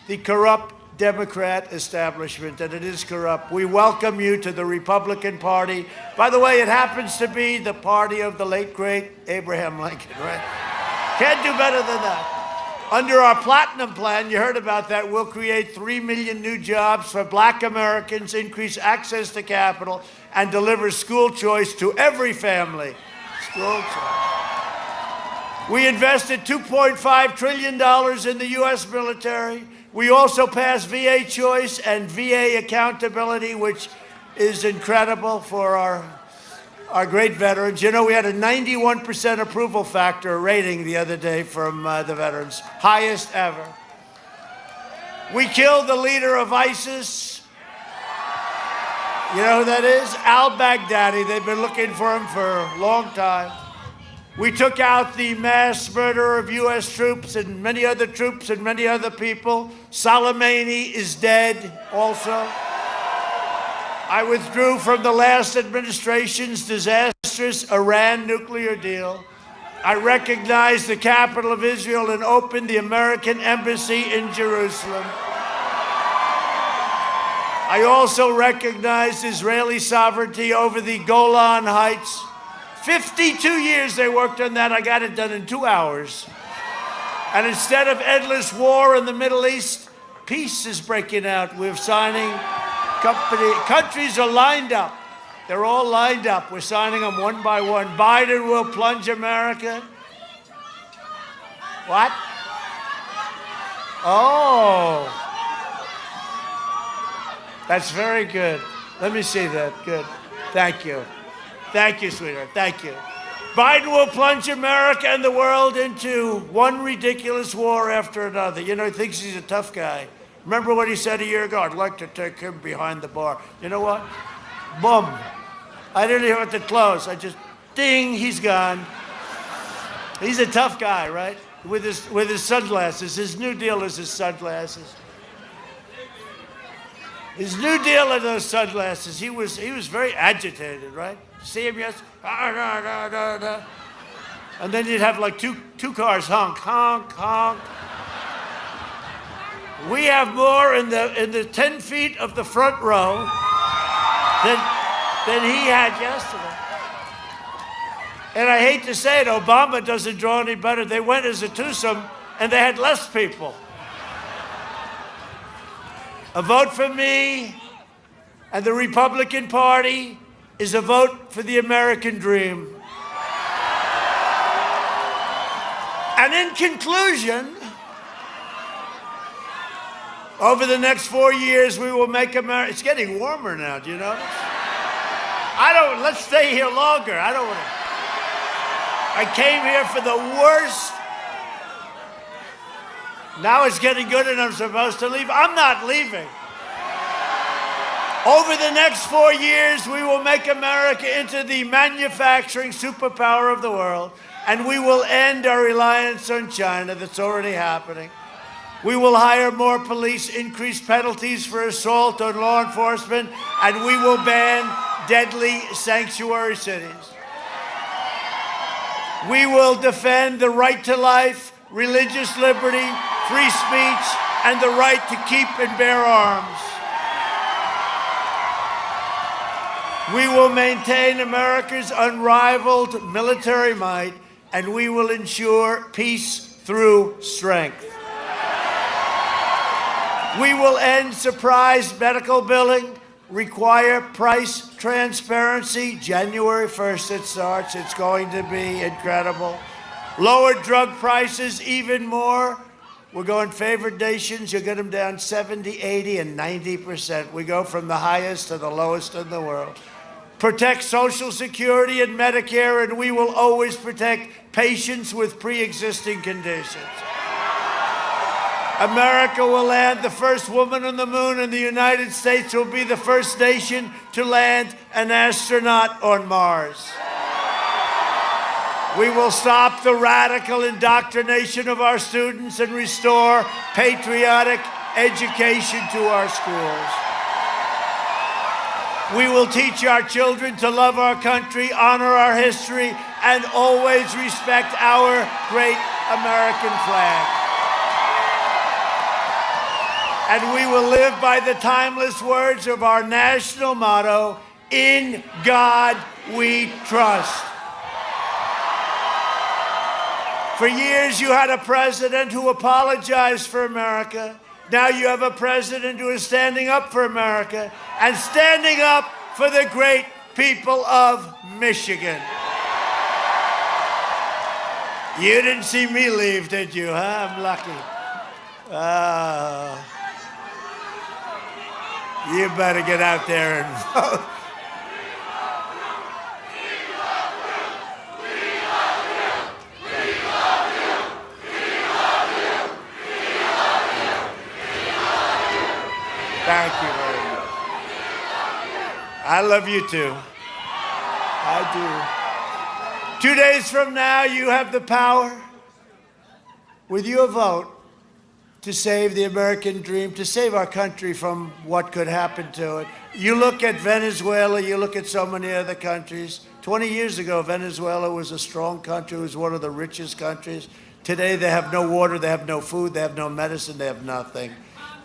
the corrupt Democrat establishment, and it is corrupt. We welcome you to the Republican Party. By the way, it happens to be the party of the late, great Abraham Lincoln, right? Can't do better than that. Under our Platinum Plan, you heard about that, we'll create 3 million new jobs for black Americans, increase access to capital, and deliver school choice to every family. School choice. We invested $2.5 trillion in the U.S. military. We also passed VA choice and VA accountability, which is incredible for our great veterans. You know, we had a 91% approval factor rating the other day from the veterans, highest ever. We killed the leader of ISIS. You know who that is? al-Baghdadi. They've been looking for him for a long time. We took out the mass murder of U.S. troops and many other troops and many other people. Soleimani is dead also. I withdrew from the last administration's disastrous Iran nuclear deal. I recognized the capital of Israel and opened the American embassy in Jerusalem. I also recognized Israeli sovereignty over the Golan Heights. 52 years they worked on that. I got it done in 2 hours. And instead of endless war in the Middle East, peace is breaking out. We're signing countries are lined up. They're all lined up. We're signing them one by one. Biden will plunge America. What? Oh. That's very good. Let me see that. Good. Thank you. Thank you, sweetheart. Thank you. Biden will plunge America and the world into one ridiculous war after another. You know, he thinks he's a tough guy. Remember what he said a year ago? I'd like to take him behind the bar. You know what? Boom. I didn't even have to close. I just, ding, he's gone. He's a tough guy, right? With his sunglasses. His new deal is his sunglasses. His new deal are those sunglasses. He was very agitated, right? See him, yes? And then you'd have like two cars honk, honk, honk. We have more in the 10 feet of the front row than he had yesterday. And I hate to say it, Obama doesn't draw any better. They went as a twosome and they had less people. A vote for me and the Republican Party is a vote for the American dream. And in conclusion, over the next 4 years, we will make America. It's getting warmer now, do you notice? Let's stay here longer. I came here for the worst. Now it's getting good and I'm supposed to leave. I'm not leaving. Over the next 4 years, we will make America into the manufacturing superpower of the world, and we will end our reliance on China. That's already happening. We will hire more police, increase penalties for assault on law enforcement, and we will ban deadly sanctuary cities. We will defend the right to life, religious liberty, free speech, and the right to keep and bear arms. We will maintain America's unrivaled military might, and we will ensure peace through strength. We will end surprise medical billing, require price transparency. January 1st it starts. It's going to be incredible. Lower drug prices even more. We're going favored nations. You'll get them down 70, 80, and 90%. We go from the highest to the lowest in the world. Protect Social Security and Medicare, and we will always protect patients with pre-existing conditions. America will land the first woman on the moon, and the United States will be the first nation to land an astronaut on Mars. We will stop the radical indoctrination of our students and restore patriotic education to our schools. We will teach our children to love our country, honor our history, and always respect our great American flag. And we will live by the timeless words of our national motto, "In God we trust." For years, you had a president who apologized for America. Now you have a president who is standing up for America and standing up for the great people of Michigan. You didn't see me leave, did you, huh? I'm lucky. You better get out there and vote. Thank you very much. I love you too. I do. 2 days from now, you have the power, with your vote, to save the American dream, to save our country from what could happen to it. You look at Venezuela, you look at so many other countries. 20 years ago, Venezuela was a strong country, it was one of the richest countries. Today, they have no water, they have no food, they have no medicine, they have nothing.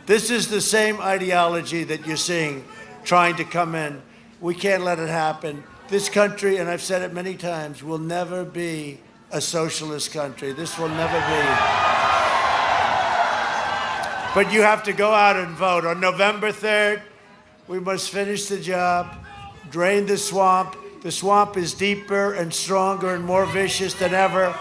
This is the same ideology that you're seeing trying to come in. We can't let it happen. This country, and I've said it many times, will never be a socialist country. This will never be. But you have to go out and vote. On November 3rd, we must finish the job, drain the swamp. The swamp is deeper and stronger and more vicious than ever.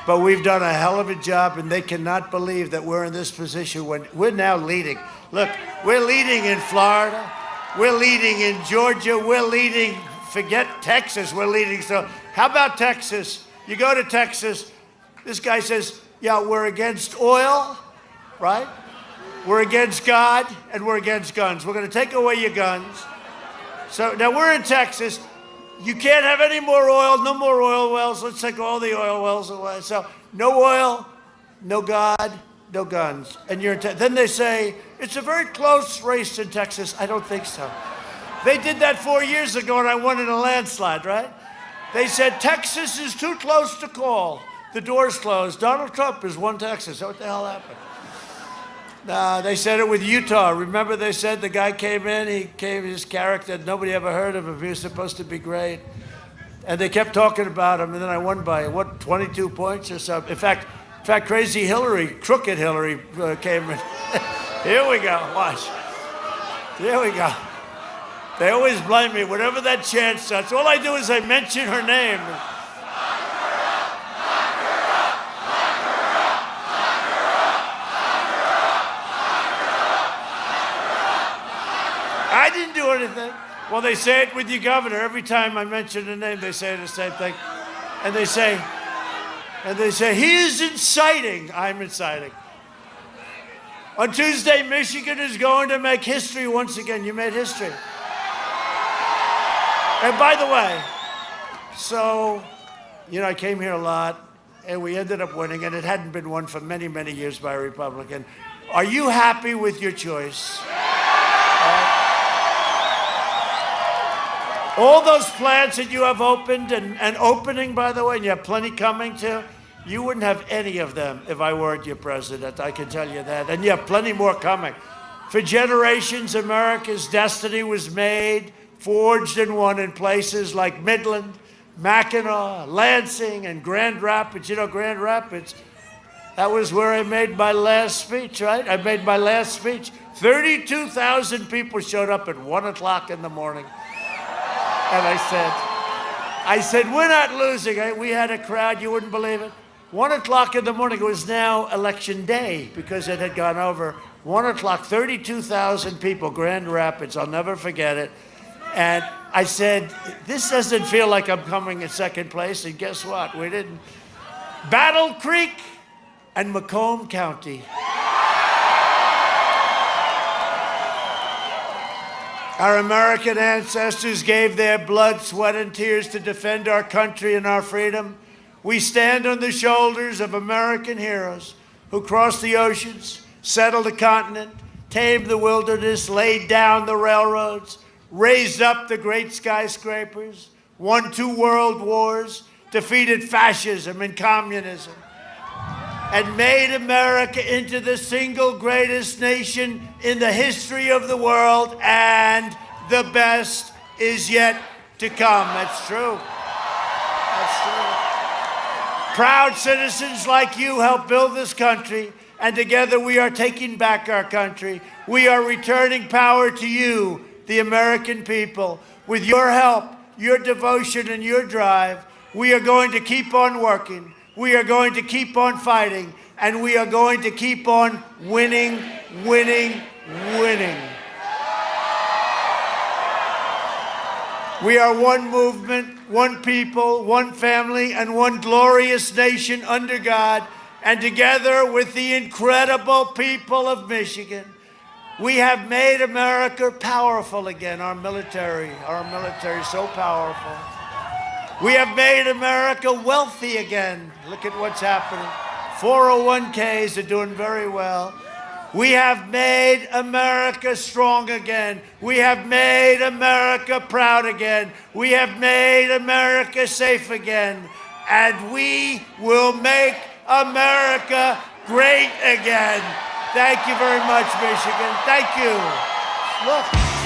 But we've done a hell of a job, and they cannot believe that we're in this position when we're now leading. Look, we're leading in Florida. We're leading in Georgia. We're leading, forget Texas, we're leading. So how about Texas? You go to Texas, this guy says, yeah, we're against oil, right? We're against God, and we're against guns. We're going to take away your guns. So now we're in Texas. You can't have any more oil, no more oil wells. Let's take all the oil wells away. So no oil, no God, no guns. And then they say, it's a very close race in Texas. I don't think so. They did that 4 years ago, and I won in a landslide, right? They said, Texas is too close to call. The door's closed. Donald Trump has won Texas. What the hell happened? They said it with Utah. Remember they said the guy came in, he came, his character, nobody ever heard of him. He was supposed to be great. And they kept talking about him, and then I won by, 22 points or something. In fact, crazy Hillary, crooked Hillary came in. Here we go, watch. Here we go. They always blame me. Whenever that chant starts, all I do is I mention her name. I didn't do anything. Well, they say it with your governor. Every time I mention a name, they say the same thing. And they say, he is inciting. I'm inciting. On Tuesday, Michigan is going to make history once again. You made history. And by the way, so, I came here a lot, and we ended up winning, and it hadn't been won for many, many years by a Republican. Are you happy with your choice? All those plants that you have opened and opening, by the way, and you have plenty coming too, you wouldn't have any of them if I weren't your president, I can tell you that. And you have plenty more coming. For generations, America's destiny was made, forged and won in places like Midland, Mackinac, Lansing, and Grand Rapids. Grand Rapids, that was where I made my last speech, right? I made my last speech. 32,000 people showed up at 1 o'clock in the morning. And I said, we're not losing. We had a crowd, you wouldn't believe it. 1 o'clock in the morning, it was now election day because it had gone over. 1 o'clock, 32,000 people, Grand Rapids, I'll never forget it. And I said, this doesn't feel like I'm coming in second place. And guess what? We didn't. Battle Creek and Macomb County. Our American ancestors gave their blood, sweat, and tears to defend our country and our freedom. We stand on the shoulders of American heroes who crossed the oceans, settled the continent, tamed the wilderness, laid down the railroads, raised up the great skyscrapers, won 2 world wars, defeated fascism and communism, and made America into the single greatest nation in the history of the world, and the best is yet to come. That's true. That's true. Proud citizens like you help build this country, and together we are taking back our country. We are returning power to you, the American people. With your help, your devotion, and your drive, we are going to keep on working. We are going to keep on fighting, and we are going to keep on winning, winning, winning. We are one movement, one people, one family, and one glorious nation under God. And together with the incredible people of Michigan, we have made America powerful again. Our military is so powerful. We have made America wealthy again. Look at what's happening. 401ks are doing very well. We have made America strong again. We have made America proud again. We have made America safe again. And we will make America great again. Thank you very much, Michigan. Thank you. Look.